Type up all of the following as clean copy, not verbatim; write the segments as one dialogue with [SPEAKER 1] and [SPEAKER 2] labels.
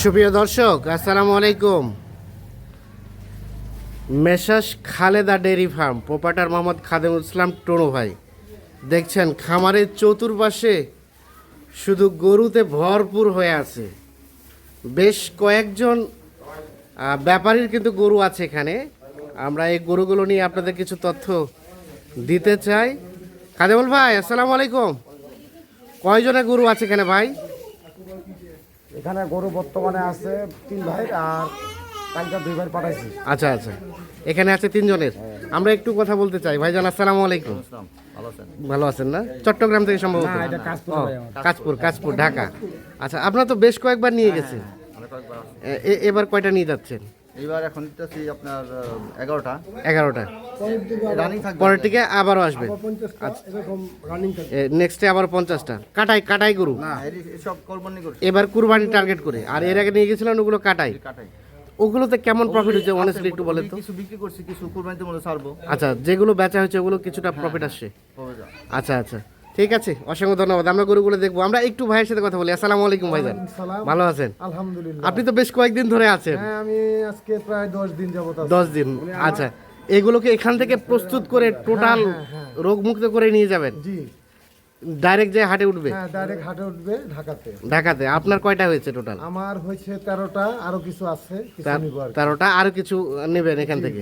[SPEAKER 1] সুপ্রিয় দর্শক, আসসালামু আলাইকুম। Messrs Khaleda dairy farm, proprietor Mohammad Khademul Islam Tono ভাই। দেখছেন খামারের চতুর্পাশে শুধু গরুতে ভরপুর হয়ে আছে। বেশ কয়েকজন ব্যাপারীর কিন্তু গরু আছে এখানে। আমরা এই গরুগুলো নিয়ে আপনাদের কিছু তথ্য দিতে চাই। খাদেমুল ভাই, আসসালামু আলাইকুম। কয়জনের গরু আছে এখানে ভাই?
[SPEAKER 2] এখানে গরু বর্তমানে আছে 3 ভাই, আর কালকে 2 ভাই পাঠাইছি।
[SPEAKER 1] আচ্ছা আচ্ছা, এখানে আছে 3 জনের। আমরা একটু কথা বলতে চাই। ভাইজান আসসালামু আলাইকুম। ভালো আছেন না? চট্টগ্রাম থেকে সম্ভবত?
[SPEAKER 2] না, এটা কাশপুর ভাই আমার।
[SPEAKER 1] কাশপুর ঢাকা। আচ্ছা, আপনারা তো বেশ কয়েকবার নিয়ে গেছেন, এবার কয়টা নিয়ে যাচ্ছেন?
[SPEAKER 3] এবার এখন দিতেছি আপনার 11টা
[SPEAKER 1] 11টা।
[SPEAKER 3] রানিং থাকবে।
[SPEAKER 1] পরের থেকে আবারও আসবে,
[SPEAKER 2] এরকম রানিং থাকে।
[SPEAKER 1] নেক্সটে আবার 50টা। কাটাই গরু
[SPEAKER 3] না এসব কোরবানি করছি
[SPEAKER 1] এবার কুরবানি টার্গেট করে। আর এর আগে নিয়ে গেছিলেন ওগুলো কাটাই।
[SPEAKER 3] কাটাই
[SPEAKER 1] ওগুলোতে কেমন প্রফিট হচ্ছে অনেস্টলি একটু বলেন তো।
[SPEAKER 3] কিছু বিক্রি করছি, কিছু কোরবানিতে মধ্যে ছাড়বো।
[SPEAKER 1] আচ্ছা, যেগুলো বেচা হচ্ছে ওগুলো কিছুটা প্রফিট আসছে।
[SPEAKER 3] হবে যা।
[SPEAKER 1] আচ্ছা আচ্ছা, ঠিক আছে, অসংখ্য ধন্যবাদ। আমরা গরুগুলো দেখবো। আমরা একটু ভাইয়ের সাথে কথা বলি। আসসালামু আলাইকুম ভাইজান, ভালো আছেন?
[SPEAKER 2] আলহামদুলিল্লাহ।
[SPEAKER 1] আপনি তো বেশ কয়েকদিন ধরে আছেন।
[SPEAKER 2] হ্যাঁ, আমি আজকে প্রায় 10 দিন যাবত আছি।
[SPEAKER 1] 10 দিন। আচ্ছা, এগুলোকে এখান থেকে প্রস্তুত করে টোটাল রোগমুক্ত করে নিয়ে যাবেন?
[SPEAKER 2] জি,
[SPEAKER 1] ডাইরেক্ট যে হাটে উঠবে?
[SPEAKER 2] হ্যাঁ, ডাইরেক্ট হাটে উঠবে ঢাকাতে।
[SPEAKER 1] ঢাকাতে। আপনার কয়টা হয়েছে টোটাল?
[SPEAKER 2] আমার হয়েছে 13টা, আরো কিছু আছে, কিছু নিব আর কি।
[SPEAKER 1] 13টা, আরো কিছু নেবেন এখান থেকে?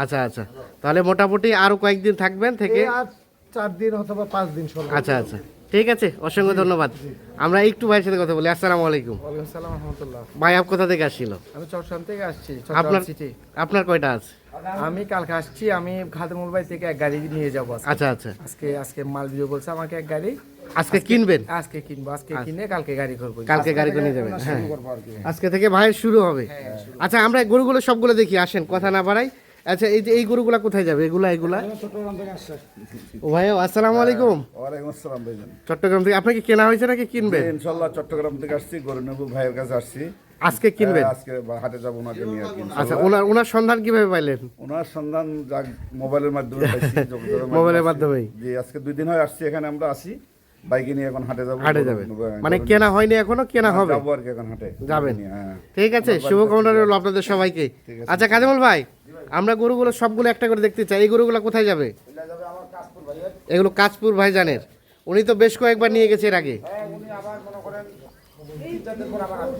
[SPEAKER 1] আচ্ছা আচ্ছা, তাহলে মোটামুটি আরো কয়েকদিন থাকবেন থেকে?
[SPEAKER 2] এই আর 4 দিন অথবা 5 দিন সর্বোচ্চ।
[SPEAKER 1] আচ্ছা আচ্ছা, ঠিক আছে, অসংখ্য ধন্যবাদ। আমরা একটু ভাইয়ের সাথে কথা বলি। আসসালামু আলাইকুম।
[SPEAKER 2] ওয়ালাইকুম আসসালাম ওয়া রাহমাতুল্লাহ।
[SPEAKER 1] ভাই, আপ কোথা থেকে আসছিল?
[SPEAKER 2] আমি চট্টগ্রাম থেকে আসছি,
[SPEAKER 1] আপনার
[SPEAKER 2] চট্টগ্রাম সিটি।
[SPEAKER 1] আপনার কয়টা আছে?
[SPEAKER 2] আমি কালকে আসছি। আমি খাদেমুল ভাই থেকে এক গাড়ি নিয়ে যাবো আজকে।
[SPEAKER 1] আচ্ছা আচ্ছা,
[SPEAKER 2] আজকে মাল দিয়ে বলছে আমাকে এক গাড়ি।
[SPEAKER 1] আজকে কিনবেন?
[SPEAKER 2] আজকে কিনবো, আজকে কিনে কালকে গাড়ি করবো।
[SPEAKER 1] কালকে গাড়ি করে নিয়ে যাবেন। হ্যাঁ, আজকে থেকে ভাইয়ের শুরু হবে। আচ্ছা, আমরা গরুগুলো সবগুলো দেখি, আসেন, কথা না বাড়াই। আচ্ছা, এই যে এই গরুগুলা কোথায় যাবে? এগুলা
[SPEAKER 2] চট্টগ্রাম থেকে আসছে।
[SPEAKER 1] ও ভাই, আসসালামু আলাইকুম।
[SPEAKER 4] ওয়ালাইকুম আসসালাম ভাইজান।
[SPEAKER 1] চট্টগ্রাম থেকে আপনাকে কেনা হয়েছে নাকি কিনবে?
[SPEAKER 4] ইনশাল্লাহ চট্টগ্রাম থেকে আসছি, গরুনবু ভাইয়ের কাছে আসছি।
[SPEAKER 1] আজকে কিনবেন?
[SPEAKER 4] আজকে হাটে যাবো ওনাকে নিয়ে আর কি।
[SPEAKER 1] আচ্ছা, ওনার সন্ধান কিভাবে পাইলেন?
[SPEAKER 4] ওনার সন্ধান যাক মোবাইলের মাধ্যমে পাইছি, যোগাযোগের
[SPEAKER 1] মোবাইলের
[SPEAKER 4] আসছি।
[SPEAKER 1] মাধ্যমেই?
[SPEAKER 4] জি, আজকে 2 দিন হয় আসছি এখানে, আমরা আসি বাইকে নিয়ে, এখন হাটে যাবো।
[SPEAKER 1] হাটে যাবেন মানে কেনা হয়নি এখনো, কেনা হবে?
[SPEAKER 4] যাবো আর কি, এখন হাটে
[SPEAKER 1] যাবেন?
[SPEAKER 4] নিয়ে, হ্যাঁ।
[SPEAKER 1] ঠিক আছে, শুভকামনা রইল আপনাদের সবাইকে। আচ্ছা কাদেমুল ভাই, আমরা গরুগুলো সবগুলো একটা করে দেখতে চাই। এই গরুগুলো কোথায় যাবে? এগুলো কাশপুর ভাইজানের। উনি তো বেশ কয়েকবার নিয়ে গেছে এর আগে।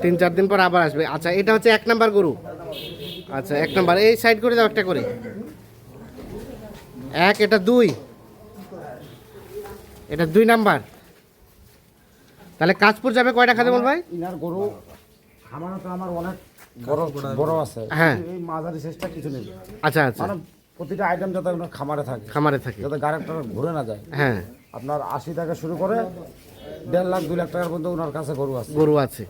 [SPEAKER 1] 3-4 দিন পর আবার আসবে। আচ্ছা, এটা হচ্ছে 1 নাম্বার গরু। আচ্ছা, 1 নাম্বার। এই সাইড করে দাও একটা করে। 1, এটা 2, এটা 2 নাম্বার। তাহলে কাশপুর যাবে কয়টা খাদেমুল ভাই?
[SPEAKER 2] ইনার গরু আমারও তো আমার অনেক বড় বড় আছে।
[SPEAKER 1] হ্যাঁ।
[SPEAKER 2] এই মাঝারি সাইজটা কিছু নেই।
[SPEAKER 1] আচ্ছা আচ্ছা,
[SPEAKER 2] মানে প্রতিটা আইটেম যাতে আপনার খামারে থাকে,
[SPEAKER 1] খামারে থাকে।
[SPEAKER 2] যাতে গাড়িটা ঘুরে না যায়।
[SPEAKER 1] হ্যাঁ,
[SPEAKER 2] আপনার 80 টাকা শুরু করে 1.5 লাখ 2 লাখ টাকার পর্যন্ত ওনার কাছে গরু আছে।
[SPEAKER 1] গরু আছে।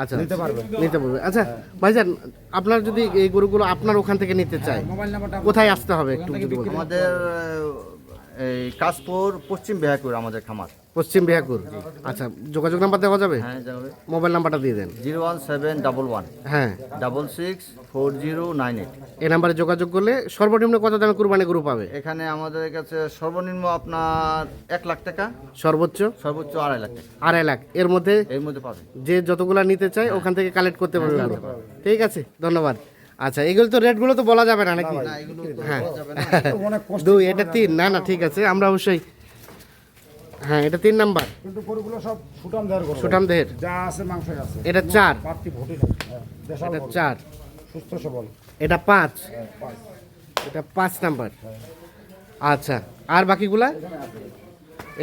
[SPEAKER 1] আচ্ছা,
[SPEAKER 2] নিতে পারবেন।
[SPEAKER 1] নিতে পারবে। আচ্ছা ভাইজান, আপনার যদি এই গরুগুলো আপনার ওখান থেকে নিতে চায়,
[SPEAKER 2] মোবাইল নাম্বারটা
[SPEAKER 1] কোথায় আসতে হবে একটু যদি বলতেন?
[SPEAKER 3] আমাদের এই কাশপুর পশ্চিম বিহাকুর আমাদের খামার।
[SPEAKER 1] পশ্চিম বিহাকুর। আচ্ছা, যোগাযোগ নাম্বার দেওয়া যাবে?
[SPEAKER 3] হ্যাঁ যাবে।
[SPEAKER 1] মোবাইল নাম্বারটা দিয়ে দেন।
[SPEAKER 3] 01711
[SPEAKER 1] হ্যাঁ,
[SPEAKER 3] 664098।
[SPEAKER 1] এই নাম্বারে যোগাযোগ করলে সর্বনিম্ন কত দামে কুরবানি গরু পাবে?
[SPEAKER 3] এখানে আমাদের কাছে সর্বনিম্ন আপনার 1 লাখ টাকা,
[SPEAKER 1] সর্বোচ্চ
[SPEAKER 3] সর্বোচ্চ 2.5 লাখ টাকা
[SPEAKER 1] 2.5 লাখ এর মধ্যে
[SPEAKER 3] এর মধ্যে পাবে।
[SPEAKER 1] যে যতগুলা নিতে চায় ওখান থেকে কালেক্ট করতে পারবে। ঠিক আছে, ধন্যবাদ। আচ্ছা, এগুলো তো রেটগুলো তো বলা যাবে না নাকি?
[SPEAKER 3] না এগুলো তো
[SPEAKER 1] হ্যাঁ,
[SPEAKER 3] বলা যাবে না।
[SPEAKER 2] অনেক কষ্ট।
[SPEAKER 1] 2, এটা 3। না না, ঠিক আছে, আমরা অবশ্যই। হ্যাঁ, এটা 3 নাম্বার।
[SPEAKER 2] কিন্তু গরুগুলো সব সুটাম দেওয়ার গরু।
[SPEAKER 1] সুঠাম দেহের।
[SPEAKER 2] যা আছে মাংস আছে।
[SPEAKER 1] এটা 4,
[SPEAKER 2] পার্টি ভোটে নেই। দেশাল
[SPEAKER 1] এটা
[SPEAKER 2] গরু,
[SPEAKER 1] 4,
[SPEAKER 2] সুস্থ সবল।
[SPEAKER 1] এটা 5, এটা 5 নাম্বার। আচ্ছা, আর বাকিগুলা?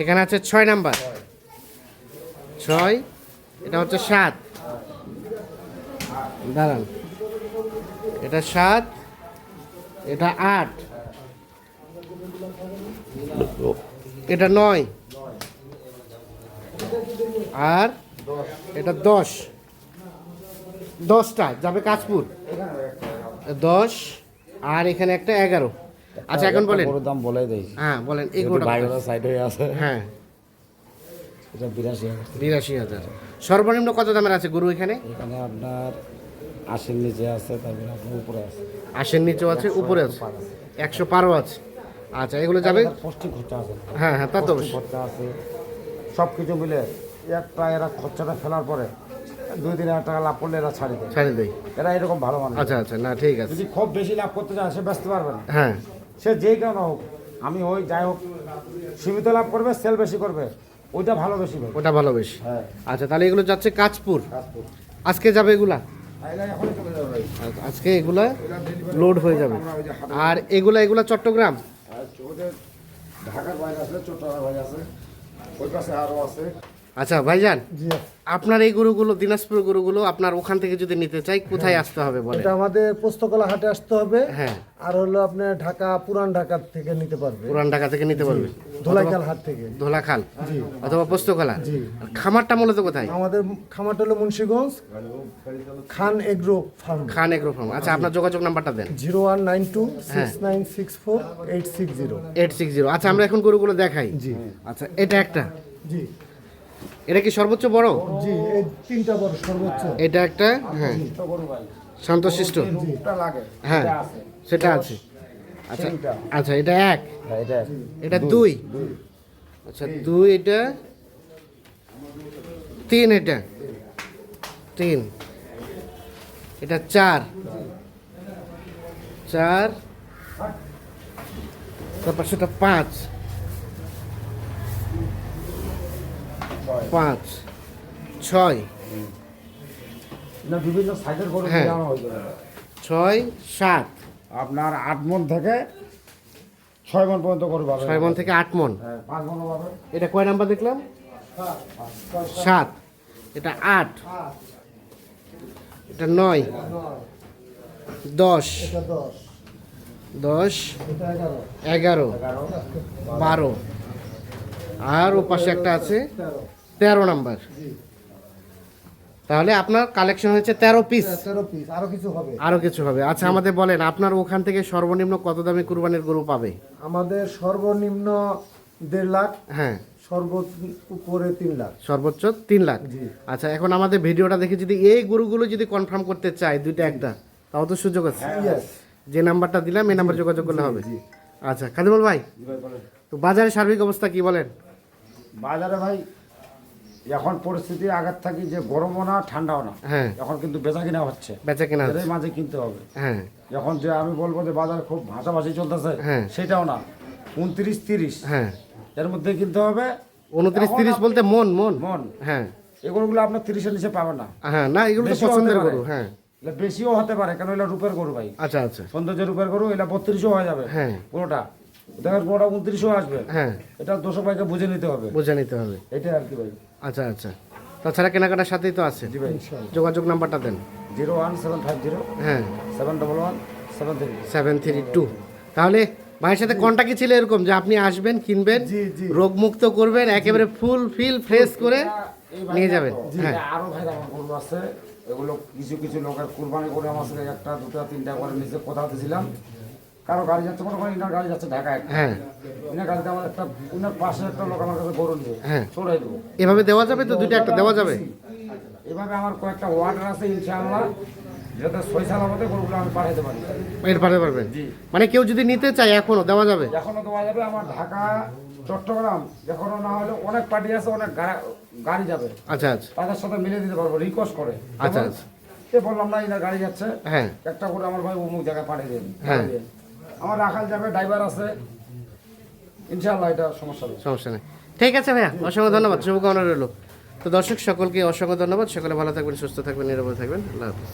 [SPEAKER 1] এখানে আছে 6 নাম্বার। 6, এটা হচ্ছে 7। দাঁড়ান, এটা 7, এটা 8, এটা 9, আর এটা 10। 10টা যাবে কাশপুর। 10, আর এখানে একটা 11। আচ্ছা, এখন বলেন।
[SPEAKER 2] গরুর দাম বলাই দেই।
[SPEAKER 1] হ্যাঁ বলেন, এই
[SPEAKER 2] যেহেতু
[SPEAKER 1] গরুটা
[SPEAKER 2] ভাইরা সাইড হয়ে আছে।
[SPEAKER 1] হ্যাঁ,
[SPEAKER 2] এটা 82,000।
[SPEAKER 1] 82,000। সর্বনিম্ন কত দামের আছে গরু এখানে?
[SPEAKER 2] এখানে আপনার 80 নিচে আছে, তারপরে আপনার উপরে আছে।
[SPEAKER 1] 80 নিচেও আছে, উপরে আছে, 112 আছে। আচ্ছা, এগুলো যাবে।
[SPEAKER 2] পৌষ্টিক খরচা আছে।
[SPEAKER 1] হ্যাঁ হ্যাঁ, তা তো
[SPEAKER 2] পৌষ্টিক খরচা আছে, সব কিছু মিলে একটা এরা খরচাটা ফেলার পরে 2-3 হাজার টাকা লাভ করলে এরা ছাড়ি দেয়।
[SPEAKER 1] ছাড়ে দেই।
[SPEAKER 2] এরা এরকম ভালো মানুষ।
[SPEAKER 1] আচ্ছা আচ্ছা, না ঠিক আছে।
[SPEAKER 2] যদি খুব বেশি লাভ করতে চায় সে বেচতে পারবে না,
[SPEAKER 1] হ্যাঁ,
[SPEAKER 2] সে যেই কেন হোক, আমি ওই যাই হোক সীমিত লাভ করবে, সেল বেশি করবে, ওইটা ভালো বেশি হবে।
[SPEAKER 1] ওটা ভালো বেশি।
[SPEAKER 2] হ্যাঁ,
[SPEAKER 1] আচ্ছা, তাহলে এগুলো যাচ্ছে কাঁচপুর,
[SPEAKER 2] কাজপুর।
[SPEAKER 1] আজকে যাবে এগুলা?
[SPEAKER 2] এরা এখনই চলে যাবে ভাই।
[SPEAKER 1] আজকে এগুলা লোড হয়ে যাবে।
[SPEAKER 2] আমরা ওই যে
[SPEAKER 1] আর এগুলা চট্টগ্রাম?
[SPEAKER 2] আর ওদের ঢাকার বাইরে আছে, চট্টগ্রামের বাইরে আছে, ওই পাশে আরও আছে।
[SPEAKER 1] আচ্ছা ভাইজান,
[SPEAKER 5] জি,
[SPEAKER 1] আপনার এই গরুগুলো, দিনাজপুর গরুগুলো আপনার ওখান থেকে যদি নিতে চাই কোথায় আসতে হবে বলে?
[SPEAKER 5] এটা আমাদের পোস্তকলা হাটে আসতে হবে।
[SPEAKER 1] হ্যাঁ,
[SPEAKER 5] আর হলো আপনার ঢাকা, পুরান ঢাকা থেকে নিতে পারবে,
[SPEAKER 1] পুরান ঢাকা থেকে নিতে পারবে,
[SPEAKER 5] ধোলাইখাল হাট থেকে।
[SPEAKER 1] ধোলাখাল অথবা পোস্তকলা। আর খামারটা মূলত কোথায়?
[SPEAKER 5] আমাদের খামারটা হলো মুন্সিগঞ্জ, খান এগ্রো ফার্ম।
[SPEAKER 1] খান এগ্রো ফার্ম। আচ্ছা, আপনার যোগাযোগ নাম্বারটা দেন।
[SPEAKER 5] 0192696480।
[SPEAKER 1] 860। আচ্ছা, আমরা এখন গরুগুলো দেখাই।
[SPEAKER 5] জি
[SPEAKER 1] আচ্ছা, এটা একটা,
[SPEAKER 5] জি
[SPEAKER 1] এটা কি সর্বোচ্চ বড়?
[SPEAKER 5] জি, এই 3টা বড় সর্বোচ্চ।
[SPEAKER 1] এটা একটা, হ্যাঁ, শান্তশিষ্ট,
[SPEAKER 2] রূপটা লাগে,
[SPEAKER 1] হ্যাঁ,
[SPEAKER 2] এটা আছে।
[SPEAKER 1] সেটা আছে। আচ্ছা
[SPEAKER 2] সেইটা।
[SPEAKER 1] আচ্ছা, এটা এক,
[SPEAKER 2] হ্যাঁ, এটা
[SPEAKER 1] এটা দুই, আচ্ছা দুই, এটা তিন, এটা তিন, এটা চার, চার, তারপর সেটা পাঁচ, পাঁচ, ছয়,
[SPEAKER 2] না, বিভিন্ন সাইজের গরু
[SPEAKER 1] হ্যাঁ।
[SPEAKER 2] দেওয়া হয়ে যাবে।
[SPEAKER 1] ছয়, সাত,
[SPEAKER 2] আপনার 8 মণ থেকে 6 মণ পর্যন্ত গরু পাবে।
[SPEAKER 1] 6 মণ থেকে 8 মণ।
[SPEAKER 2] হ্যাঁ, 5 মণও পাবে।
[SPEAKER 1] এটা কয় নাম্বার দেখলাম? 7, এটা 8, এটা 9, 10,
[SPEAKER 5] এটা 10,
[SPEAKER 1] 10,
[SPEAKER 5] এটা 11,
[SPEAKER 1] 11, 12, আর ও পাশে একটা আছে 13 নাম্বার। তাহলে আপনার কালেকশন হয়েছে 13 পিস।
[SPEAKER 5] 13 পিস, আরো কিছু হবে।
[SPEAKER 1] আরো কিছু হবে। আচ্ছা, আমাদের বলেন আপনার ওখান থেকে সর্বনিম্ন কত দামে কুরবানির গরু পাবে?
[SPEAKER 5] আমাদের সর্বনিম্ন 1.5 লাখ,
[SPEAKER 1] হ্যাঁ,
[SPEAKER 5] সর্বোচ্চ উপরে 3 লাখ।
[SPEAKER 1] সর্বোচ্চ 3 লাখ।
[SPEAKER 5] জি।
[SPEAKER 1] আচ্ছা, এখন আমাদের ভিডিওটা দেখে যদি এই গরুগুলো যদি কনফার্ম করতে চাই দুইটা একটা, তাও তো সুযোগ আছে।
[SPEAKER 5] ইয়েস,
[SPEAKER 1] যে নাম্বারটা দিলাম এই নাম্বার যোগাযোগ করলে হবে। আচ্ছা, কাদিমুল ভাই,
[SPEAKER 2] জি ভাই, বলেন।
[SPEAKER 1] তো বাজারের সার্বিক অবস্থা কি বলেন?
[SPEAKER 2] বাজারে ভাই এখন পরিস্থিতি আগের থাকি যে গরমও না ঠান্ডাও না,
[SPEAKER 1] হ্যাঁ,
[SPEAKER 2] এখন কিন্তু বেচা কিনা হচ্ছে,
[SPEAKER 1] বেচা কেনা
[SPEAKER 2] এর
[SPEAKER 1] হচ্ছে।
[SPEAKER 2] মাঝে কিনতে হবে।
[SPEAKER 1] হ্যাঁ,
[SPEAKER 2] এখন যে আমি বলবো যে বাজার খুব ভাসাভাসি চলতেছে,
[SPEAKER 1] হ্যাঁ।
[SPEAKER 2] সেটাও না, 29-30
[SPEAKER 1] হ্যাঁ,
[SPEAKER 2] এর মধ্যে কিনতে হবে।
[SPEAKER 1] 29-30 বলতে মন মন।
[SPEAKER 2] মন
[SPEAKER 1] হ্যাঁ,
[SPEAKER 2] এগুলোগুলো আপনার 30-এর নিচে পাবে না।
[SPEAKER 1] হ্যাঁ, না এগুলো তো
[SPEAKER 2] বেশিও
[SPEAKER 1] পছন্দের
[SPEAKER 2] হতে পারে।
[SPEAKER 1] গরু। হ্যাঁ,
[SPEAKER 2] এগুলো বেশিও হতে পারে, কেন এটা রূপের গরু ভাই,
[SPEAKER 1] আচ্ছা আচ্ছা,
[SPEAKER 2] সৌন্দর্য রূপের গরু, এটা 32ও হয়ে যাবে।
[SPEAKER 1] হ্যাঁ,
[SPEAKER 2] পুরোটা দেখেন, পুরোটা 29ও আসবে।
[SPEAKER 1] হ্যাঁ,
[SPEAKER 2] এটা দর্শক ভাইকে বুঝে নিতে হবে,
[SPEAKER 1] বুঝে নিতে হবে।
[SPEAKER 2] এটাই আর কি ভাই।
[SPEAKER 1] আচ্ছা আচ্ছা, তাছাড়া কেনাকাটার সাথেই তো আছে।
[SPEAKER 2] জি ভাই,
[SPEAKER 1] যোগাযোগ নাম্বারটা দেন।
[SPEAKER 2] 01750
[SPEAKER 1] হ্যাঁ,
[SPEAKER 2] 711
[SPEAKER 1] 732। তাহলে ভাইয়ের সাথে কন্টাক্টই ছিল এরকম যে আপনি আসবেন, কিনবেন,
[SPEAKER 5] জি জি,
[SPEAKER 1] রোগমুক্ত করবেন, একেবারে ফুল ফিল ফ্রেশ করে নিয়ে যাবেন। হ্যাঁ,
[SPEAKER 2] আরো ভাই আমার গরু আছে, এগুলো কিছু কিছু লোকের কুরবানি করে আমার সাথে 1টা 2টা 3টা করে নিচে কোথাও দিয়েছিলাম। কারো গাড়ি যাচ্ছে, মনে করেন ইনার গাড়ি যাচ্ছে ঢাকায়,
[SPEAKER 1] হ্যাঁ,
[SPEAKER 2] ইনার গাড়িতে আমার একটা, ইনার পাশে একটা লোক আমার কাছে গরু নিয়ে
[SPEAKER 1] হ্যাঁ,
[SPEAKER 2] ছড়াই দেবো।
[SPEAKER 1] এভাবে দেওয়া যাবে তো? দুইটা একটা দেওয়া যাবে?
[SPEAKER 2] এভাবে আমার কয়েকটা ওয়ার্ডার আছে, ইনশাআল্লাহ যাতে 6 সালের মধ্যে গরুগুলো আমি পাঠাতে পারি।
[SPEAKER 1] এর পারে পারবেন?
[SPEAKER 2] জি।
[SPEAKER 1] মানে কেউ যদি নিতে চায় এখনো দেওয়া যাবে?
[SPEAKER 2] এখনো দেওয়া যাবে। আমার ঢাকা, চট্টগ্রাম, এখনো না হলে অনেক পার্টি আছে, অনেক গাড়ি যাবে,
[SPEAKER 1] আচ্ছা আচ্ছা,
[SPEAKER 2] তাদের সাথে মিলে দিতে পারবো, রিকোয়েস্ট করে।
[SPEAKER 1] আচ্ছা
[SPEAKER 2] যেমন,
[SPEAKER 1] আচ্ছা,
[SPEAKER 2] এ বললাম না ইনার গাড়ি যাচ্ছে,
[SPEAKER 1] হ্যাঁ,
[SPEAKER 2] একটা করে আমার ভাই অমুক জায়গায় পাঠিয়ে দেন।
[SPEAKER 1] হ্যাঁ।
[SPEAKER 2] আমার রাখাল যাবে, ড্রাইভার আছে, ইনশাআল্লাহ এটা সমস্যা নেই।
[SPEAKER 1] সমস্যা নেই। ঠিক আছে ভাইয়া, অসংখ্য ধন্যবাদ, শুভকামনা রইল। তো দর্শক সকলকে অসংখ্য ধন্যবাদ। সকলে ভালো থাকবেন, সুস্থ থাকবেন, নিরাপদে থাকবেন। আল্লাহ হাফিজ।